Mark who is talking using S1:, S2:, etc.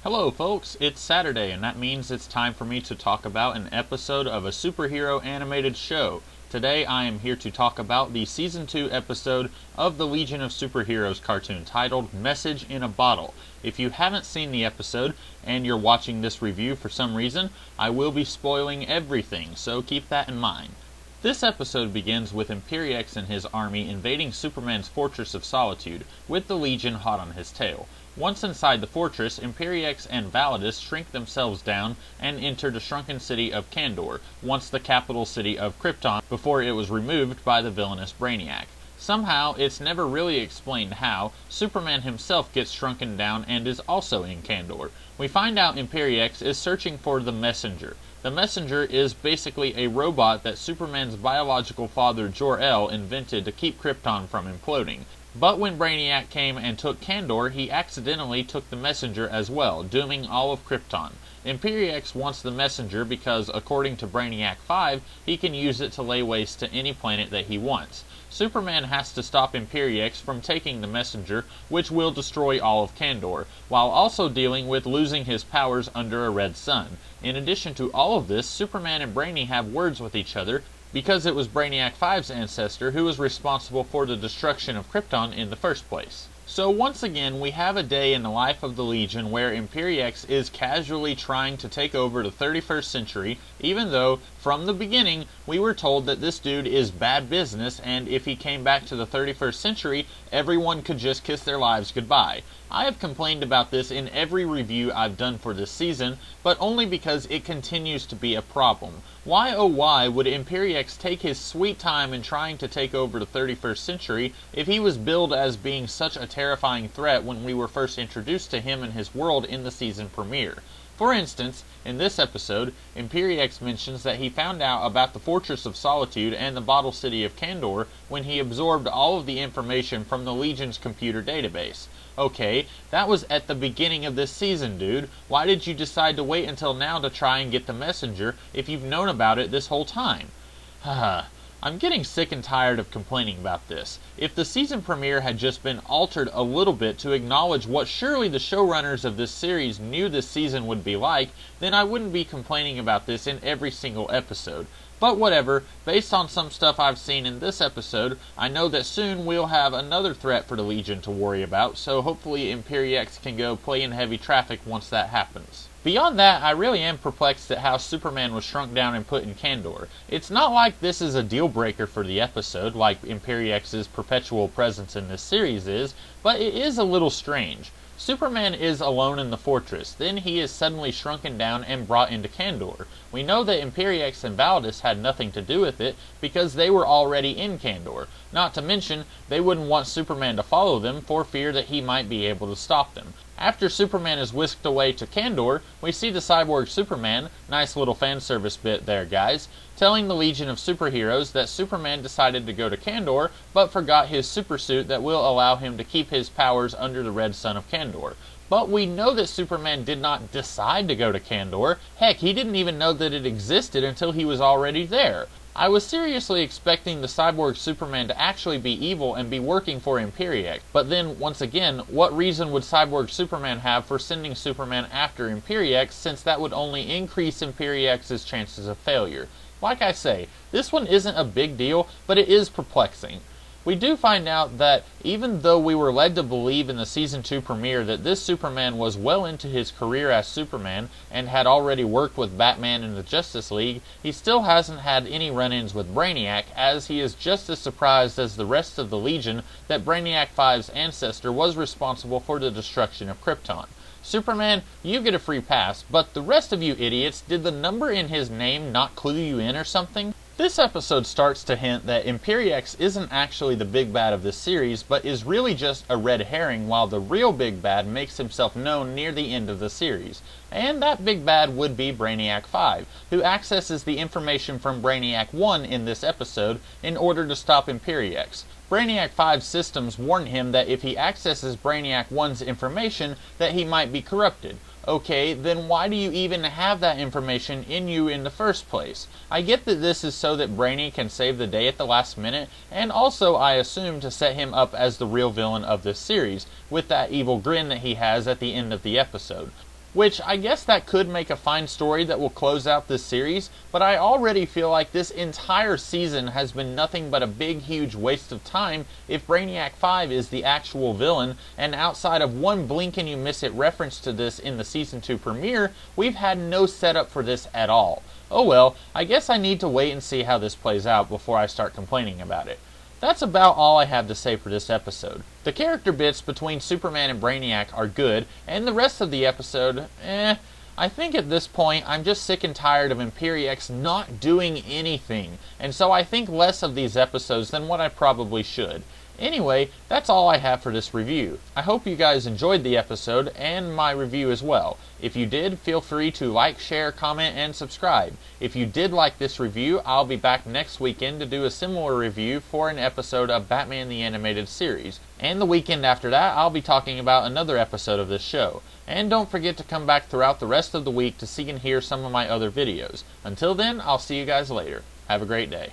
S1: Hello folks, it's Saturday and that means it's time for me to talk about an episode of a superhero animated show. Today I am here to talk about the Season 2 episode of the Legion of Superheroes cartoon titled Message in a Bottle. If you haven't seen the episode and you're watching this review for some reason, I will be spoiling everything, so keep that in mind. This episode begins with Imperiex and his army invading Superman's Fortress of Solitude, with the Legion hot on his tail. Once inside the fortress, Imperiex and Validus shrink themselves down and enter the shrunken city of Kandor, once the capital city of Krypton, before it was removed by the villainous Brainiac. Somehow, it's never really explained how, Superman himself gets shrunken down and is also in Kandor. We find out Imperiex is searching for the Messenger. The Messenger is basically a robot that Superman's biological father Jor-El invented to keep Krypton from imploding. But when Brainiac came and took Kandor, he accidentally took the Messenger as well, dooming all of Krypton. Imperiex wants the Messenger because, according to Brainiac 5, he can use it to lay waste to any planet that he wants. Superman has to stop Imperiex from taking the Messenger, which will destroy all of Kandor, while also dealing with losing his powers under a red sun. In addition to all of this, Superman and Brainy have words with each other, because it was Brainiac 5's ancestor who was responsible for the destruction of Krypton in the first place. So once again, we have a day in the life of the Legion where Imperiex is casually trying to take over the 31st century, even though, from the beginning, we were told that this dude is bad business and if he came back to the 31st century, everyone could just kiss their lives goodbye. I have complained about this in every review I've done for this season, but only because it continues to be a problem. Why oh why would Imperiex take his sweet time in trying to take over the 31st century if he was billed as being such a terrifying threat when we were first introduced to him and his world in the season premiere? For instance, in this episode, Imperiex mentions that he found out about the Fortress of Solitude and the Bottle City of Kandor when he absorbed all of the information from the Legion's computer database. Okay, that was at the beginning of this season, dude. Why did you decide to wait until now to try and get the Messenger if you've known about it this whole time? Haha. I'm getting sick and tired of complaining about this. If the season premiere had just been altered a little bit to acknowledge what surely the showrunners of this series knew this season would be like, then I wouldn't be complaining about this in every single episode. But whatever, based on some stuff I've seen in this episode, I know that soon we'll have another threat for the Legion to worry about, so hopefully Imperiex can go play in heavy traffic once that happens. Beyond that, I really am perplexed at how Superman was shrunk down and put in Kandor. It's not like this is a deal breaker for the episode, like Imperiex's perpetual presence in this series is, but it is a little strange. Superman is alone in the fortress, then he is suddenly shrunken down and brought into Kandor. We know that Imperiex and Validus had nothing to do with it because they were already in Kandor. Not to mention, they wouldn't want Superman to follow them for fear that he might be able to stop them. After Superman is whisked away to Kandor, we see the cyborg Superman, nice little fan service bit there guys, telling the Legion of Superheroes that Superman decided to go to Kandor, but forgot his supersuit that will allow him to keep his powers under the red sun of Kandor. But we know that Superman did not decide to go to Kandor. Heck, he didn't even know that it existed until he was already there. I was seriously expecting the cyborg Superman to actually be evil and be working for Imperiex, but then, once again, what reason would cyborg Superman have for sending Superman after Imperiex, since that would only increase Imperiex's chances of failure? Like I say, this one isn't a big deal, but it is perplexing. We do find out that even though we were led to believe in the Season 2 premiere that this Superman was well into his career as Superman and had already worked with Batman and the Justice League, he still hasn't had any run-ins with Brainiac, as he is just as surprised as the rest of the Legion that Brainiac 5's ancestor was responsible for the destruction of Krypton. Superman, you get a free pass, but the rest of you idiots, did the number in his name not clue you in or something? This episode starts to hint that Imperiex isn't actually the big bad of this series, but is really just a red herring, while the real big bad makes himself known near the end of the series. And that big bad would be Brainiac 5, who accesses the information from Brainiac 1 in this episode in order to stop Imperiex. Brainiac 5's systems warn him that if he accesses Brainiac 1's information, that he might be corrupted. Okay, then why do you even have that information in you in the first place? I get that this is so that Brainy can save the day at the last minute, and also I assume to set him up as the real villain of this series, with that evil grin that he has at the end of the episode. which I guess that could make a fine story that will close out this series, but I already feel like this entire season has been nothing but a big huge waste of time if Brainiac 5 is the actual villain, and outside of one blink and you miss it reference to this in the Season 2 premiere, we've had no setup for this at all. Oh well, I guess I need to wait and see how this plays out before I start complaining about it. That's about all I have to say for this episode. The character bits between Superman and Brainiac are good, and the rest of the episode, I think at this point I'm just sick and tired of Imperiex not doing anything, and so I think less of these episodes than what I probably should. Anyway, that's all I have for this review. I hope you guys enjoyed the episode and my review as well. If you did, feel free to like, share, comment, and subscribe. If you did like this review, I'll be back next weekend to do a similar review for an episode of Batman the Animated Series. And the weekend after that, I'll be talking about another episode of this show. And don't forget to come back throughout the rest of the week to see and hear some of my other videos. Until then, I'll see you guys later. Have a great day.